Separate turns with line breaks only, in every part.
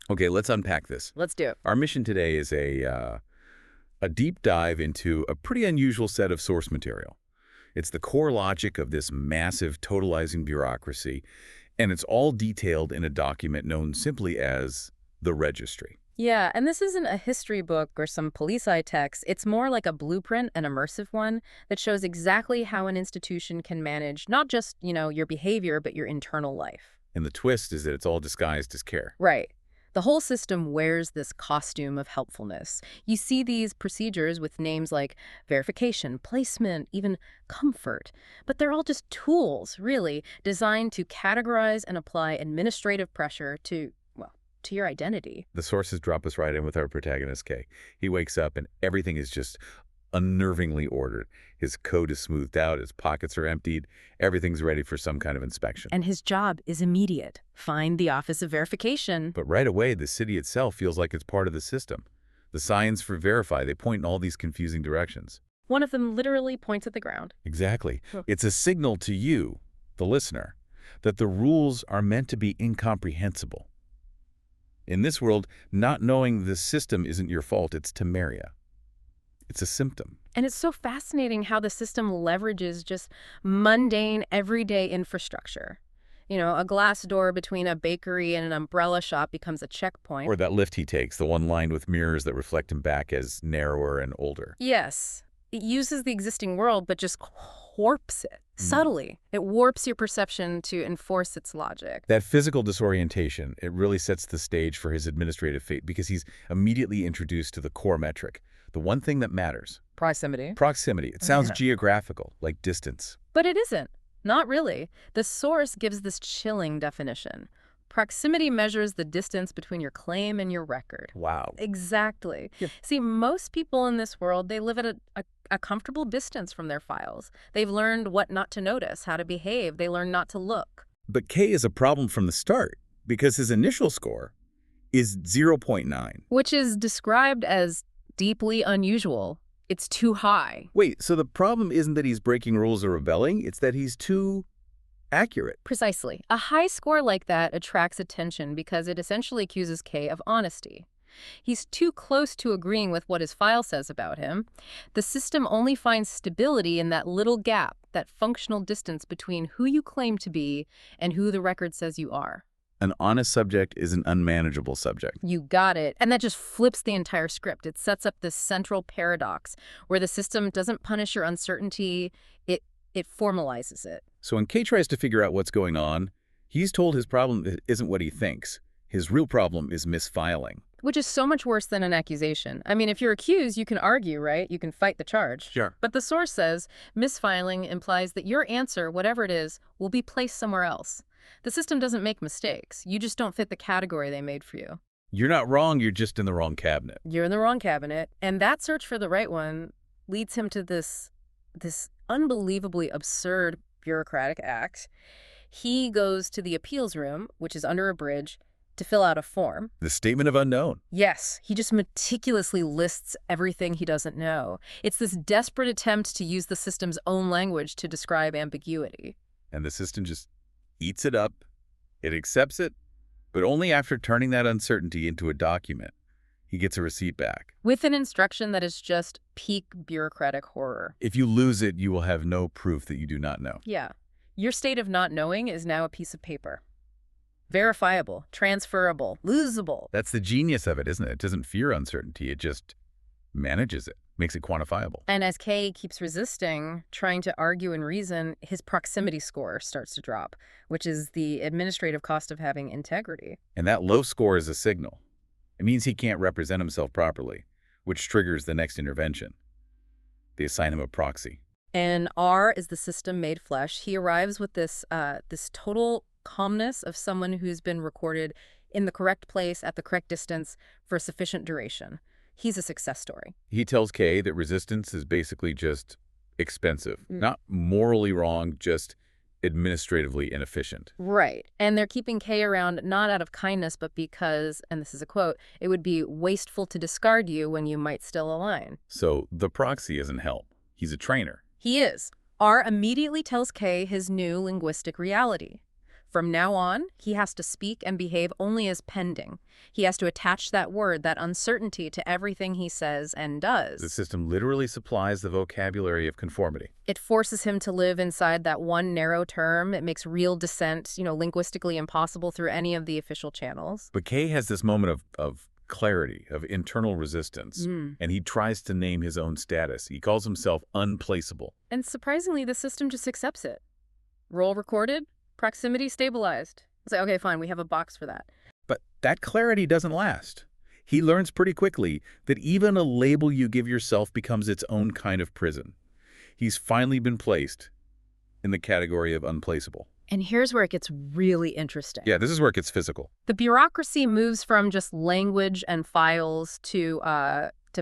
Okay, let's unpack this.
Let's do it.
Our mission today is a deep dive into a pretty unusual set of source material. It's the core logic of this massive totalizing bureaucracy, and it's all detailed in a document known simply as the Registry.
Yeah, and this isn't a history book or some police-eye text. It's more like a blueprint, an immersive one, that shows exactly how an institution can manage not just, your behavior, but your internal life.
And the twist is that it's all disguised as care.
Right. The whole system wears this costume of helpfulness. You see these procedures with names like verification, placement, even comfort. But they're all just tools, really, designed to categorize and apply administrative pressure to your identity.
The sources drop us right in with our protagonist, Kay. He wakes up and everything is just unnervingly ordered. His coat is smoothed out, his pockets are emptied, everything's ready for some kind of inspection.
And his job is immediate. Find the Office of Verification.
But right away, the city itself feels like it's part of the system. The signs for verify, they point in all these confusing directions.
One of them literally points at the ground.
Exactly. It's a signal to you, the listener, that the rules are meant to be incomprehensible. In this world, not knowing the system isn't your fault, it's temeria. It's a symptom.
And it's so fascinating how the system leverages just mundane, everyday infrastructure. A glass door between a bakery and an umbrella shop becomes a checkpoint.
Or that lift he takes, the one lined with mirrors that reflect him back as narrower and older.
Yes. It uses the existing world, but just warps it subtly. It warps your perception to enforce its logic.
That physical disorientation, it really sets the stage for his administrative fate because he's immediately introduced to the core metric, the one thing that matters.
Proximity.
Proximity. It sounds geographical, like distance.
But it isn't. Not really. The source gives this chilling definition. Proximity measures the distance between your claim and your record.
Wow.
Exactly.
Yeah.
See, most people in this world, they live at a comfortable distance from their files. They've learned what not to notice, how to behave. They learn not to look.
But K is a problem from the start because his initial score is 0.9.
Which is described as deeply unusual. It's too high.
Wait, so the problem isn't that he's breaking rules or rebelling, it's that he's too accurate.
Precisely. A high score like that attracts attention because it essentially accuses K of honesty. He's too close to agreeing with what his file says about him. The system only finds stability in that little gap, that functional distance between who you claim to be and who the record says you are.
An honest subject is an unmanageable subject.
You got it. And that just flips the entire script. It sets up this central paradox where the system doesn't punish your uncertainty, it formalizes it.
So when Kay tries to figure out what's going on, he's told his problem isn't what he thinks. His real problem is misfiling.
Which is so much worse than an accusation. I mean, if you're accused, you can argue, right? You can fight the charge.
Sure.
But the source says misfiling implies that your answer, whatever it is, will be placed somewhere else. The system doesn't make mistakes. You just don't fit the category they made for you.
You're not wrong, you're just in the wrong cabinet.
You're in the wrong cabinet. And that search for the right one leads him to this unbelievably absurd bureaucratic act. He goes to the appeals room, which is under a bridge, to fill out a form.
The statement of unknown.
Yes, he just meticulously lists everything he doesn't know. It's this desperate attempt to use the system's own language to describe ambiguity.
And the system just eats it up. It accepts it, but only after turning that uncertainty into a document. He gets a receipt back.
With an instruction that is just peak bureaucratic horror.
If you lose it, you will have no proof that you do not know.
Yeah. Your state of not knowing is now a piece of paper. Verifiable, transferable, losable.
That's the genius of it, isn't it? It doesn't fear uncertainty. It just manages it, makes it quantifiable.
And as Kay keeps resisting, trying to argue and reason, his proximity score starts to drop, which is the administrative cost of having integrity.
And that low score is a signal. It means he can't represent himself properly, which triggers the next intervention. They assign him a proxy.
And R is the system made flesh. He arrives with this total calmness of someone who's been recorded in the correct place at the correct distance for a sufficient duration. He's a success story.
He tells Kay that resistance is basically just expensive. Not morally wrong, just administratively inefficient.
Right. And they're keeping Kay around not out of kindness, but because, and this is a quote, it would be wasteful to discard you when you might still align.
So the proxy isn't help. He's a trainer.
He is. R immediately tells Kay his new linguistic reality. From now on, he has to speak and behave only as pending. He has to attach that word, that uncertainty, to everything he says and does.
The system literally supplies the vocabulary of conformity.
It forces him to live inside that one narrow term. It makes real dissent, linguistically impossible through any of the official channels.
But Kay has this moment of clarity, of internal resistance, and he tries to name his own status. He calls himself unplaceable.
And surprisingly, the system just accepts it. Role recorded, proximity stabilized. It's like, okay, fine, we have a box for that.
But that clarity doesn't last. He learns pretty quickly that even a label you give yourself becomes its own kind of prison. He's finally been placed in the category of unplaceable.
And here's where it gets really interesting.
Yeah, this is where it gets physical.
The bureaucracy moves from just language and files to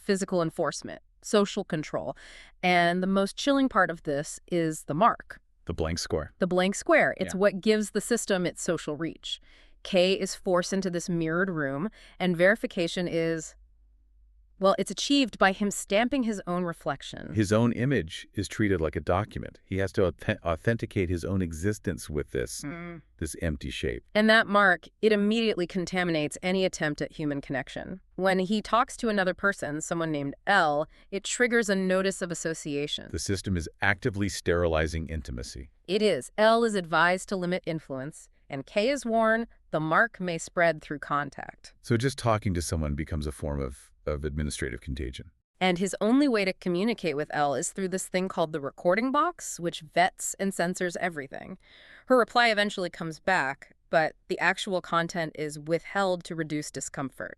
physical enforcement, social control. And the most chilling part of this is the mark.
The blank square.
The blank square. It's what gives the system its social reach. Kay is forced into this mirrored room, and verification is, well, it's achieved by him stamping his own reflection.
His own image is treated like a document. He has to authenticate his own existence with this empty shape.
And that mark, it immediately contaminates any attempt at human connection. When he talks to another person, someone named L, it triggers a notice of association.
The system is actively sterilizing intimacy.
It is. L is advised to limit influence, and Kay is warned the mark may spread through contact.
So just talking to someone becomes a form of administrative contagion.
And his only way to communicate with Elle is through this thing called the recording box, which vets and censors everything. Her reply eventually comes back, but the actual content is withheld to reduce discomfort.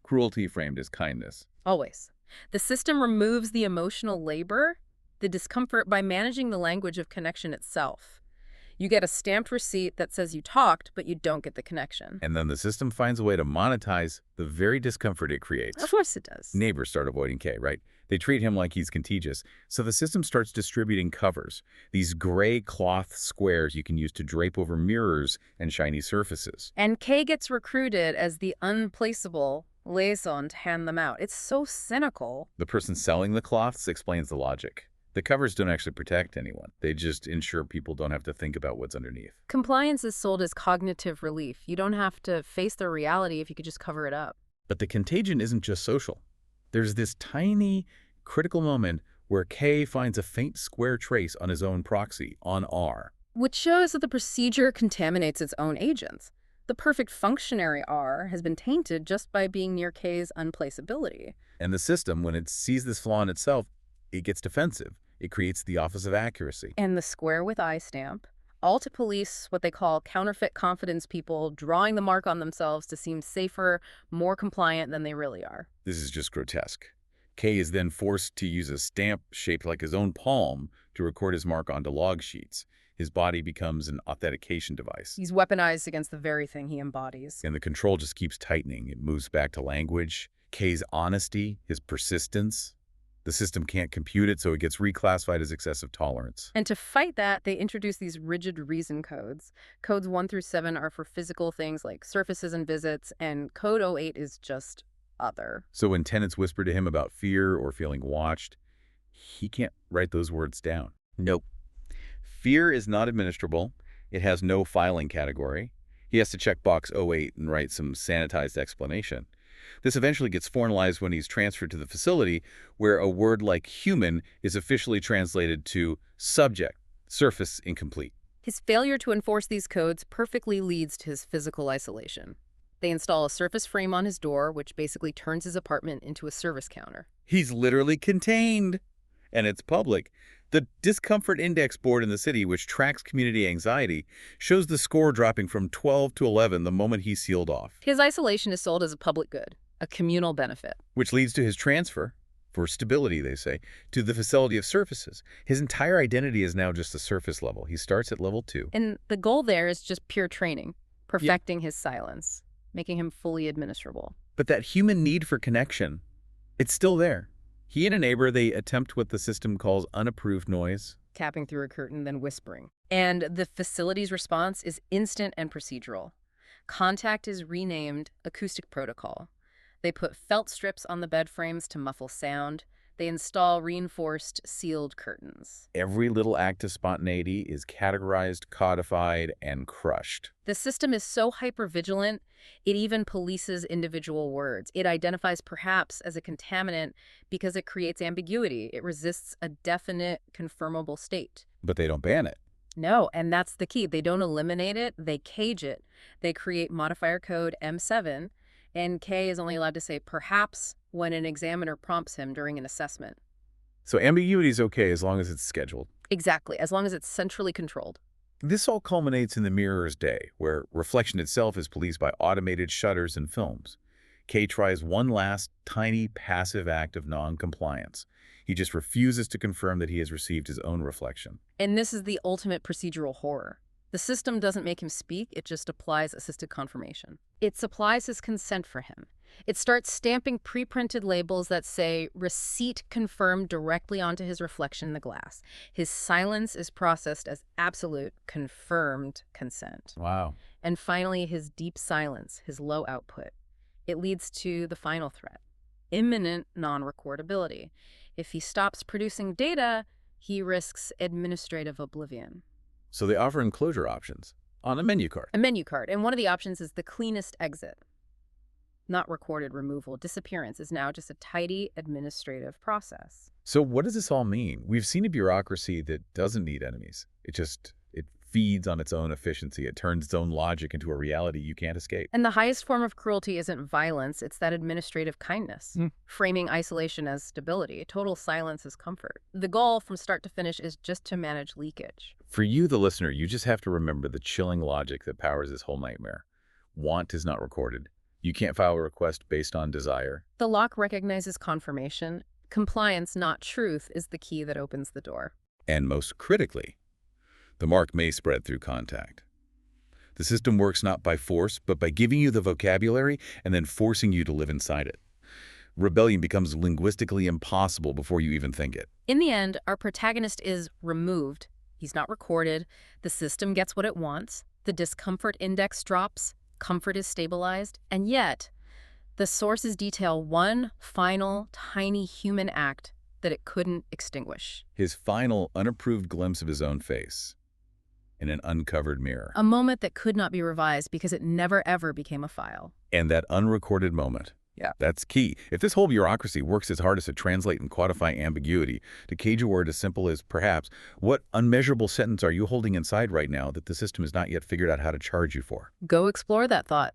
Cruelty framed as kindness.
Always. The system removes the emotional labor, the discomfort, by managing the language of connection itself. You get a stamped receipt that says you talked, but you don't get the connection.
And then the system finds a way to monetize the very discomfort it creates.
Of course it does.
Neighbors start avoiding Kay, right? They treat him like he's contagious. So the system starts distributing covers, these gray cloth squares you can use to drape over mirrors and shiny surfaces.
And Kay gets recruited as the unplaceable liaison to hand them out. It's so cynical.
The person selling the cloths explains the logic. The covers don't actually protect anyone. They just ensure people don't have to think about what's underneath.
Compliance is sold as cognitive relief. You don't have to face the reality if you could just cover it up.
But the contagion isn't just social. There's this tiny, critical moment where Kay finds a faint square trace on his own proxy, on R.
Which shows that the procedure contaminates its own agents. The perfect functionary R has been tainted just by being near Kay's unplaceability.
And the system, when it sees this flaw in itself, it gets defensive. It creates the Office of Accuracy.
And the square with I stamp, all to police what they call counterfeit confidence people, drawing the mark on themselves to seem safer, more compliant than they really are.
This is just grotesque. Kay is then forced to use a stamp shaped like his own palm to record his mark onto log sheets. His body becomes an authentication device.
He's weaponized against the very thing he embodies.
And the control just keeps tightening. It moves back to language. Kay's honesty, his persistence. The system can't compute it, so it gets reclassified as excessive tolerance.
And to fight that, they introduce these rigid reason codes. Codes 1 through 7 are for physical things like surfaces and visits, and Code 08 is just other.
So when tenants whisper to him about fear or feeling watched, he can't write those words down. Nope. Fear is not administrable. It has no filing category. He has to check box 08 and write some sanitized explanation. This eventually gets formalized when he's transferred to the facility, where a word like human is officially translated to subject, surface incomplete.
His failure to enforce these codes perfectly leads to his physical isolation. They install a surface frame on his door, which basically turns his apartment into a service counter.
He's literally contained, and it's public. The Discomfort Index Board in the city, which tracks community anxiety, shows the score dropping from 12 to 11 the moment he's sealed off.
His isolation is sold as a public good, a communal benefit.
Which leads to his transfer, for stability, they say, to the facility of surfaces. His entire identity is now just the surface level. He starts at level 2.
And the goal there is just pure training, perfecting his silence, making him fully administrable.
But that human need for connection, it's still there. He and a neighbor, they attempt what the system calls unapproved noise.
Tapping through a curtain, then whispering. And the facility's response is instant and procedural. Contact is renamed acoustic protocol. They put felt strips on the bed frames to muffle sound. They install reinforced sealed curtains.
Every little act of spontaneity is categorized, codified, and crushed.
The system is so hypervigilant, it even polices individual words. It identifies perhaps as a contaminant because it creates ambiguity. It resists a definite, confirmable state.
But they don't ban it.
No, and that's the key. They don't eliminate it, they cage it. They create modifier code M7, and K is only allowed to say perhaps when an examiner prompts him during an assessment.
So ambiguity is okay as long as it's scheduled.
Exactly, as long as it's centrally controlled.
This all culminates in the mirror's day, where reflection itself is policed by automated shutters and films. K tries one last, tiny, passive act of non-compliance. He just refuses to confirm that he has received his own reflection.
And this is the ultimate procedural horror. The system doesn't make him speak, it just applies assisted confirmation. It supplies his consent for him. It starts stamping pre-printed labels that say receipt confirmed directly onto his reflection in the glass. His silence is processed as absolute confirmed consent.
Wow.
And finally, his deep silence, his low output. It leads to the final threat, imminent non-recordability. If he stops producing data, he risks administrative oblivion.
So they offer enclosure options on a menu card.
A menu card, and one of the options is the cleanest exit. Not recorded removal. Disappearance is now just a tidy administrative process.
So what does this all mean? We've seen a bureaucracy that doesn't need enemies. It feeds on its own efficiency. It turns its own logic into a reality you can't escape.
And the highest form of cruelty isn't violence, it's that administrative kindness, framing isolation as stability, total silence as comfort. The goal from start to finish is just to manage leakage.
For you, the listener, you just have to remember the chilling logic that powers this whole nightmare. Want is not recorded. You can't file a request based on desire.
The lock recognizes confirmation. Compliance, not truth, is the key that opens the door.
And most critically, the mark may spread through contact. The system works not by force, but by giving you the vocabulary and then forcing you to live inside it. Rebellion becomes linguistically impossible before you even think it.
In the end, our protagonist is removed. He's not recorded. The system gets what it wants. The discomfort index drops. Comfort is stabilized. And yet, the sources detail one final, tiny human act that it couldn't extinguish.
His final, unapproved glimpse of his own face in an uncovered mirror.
A moment that could not be revised because it never ever became a file.
And that unrecorded moment.
Yeah.
That's key. If this whole bureaucracy works as hard as to translate and quantify ambiguity, to cage a word as simple as perhaps, what unmeasurable sentence are you holding inside right now that the system has not yet figured out how to charge you for?
Go explore that thought.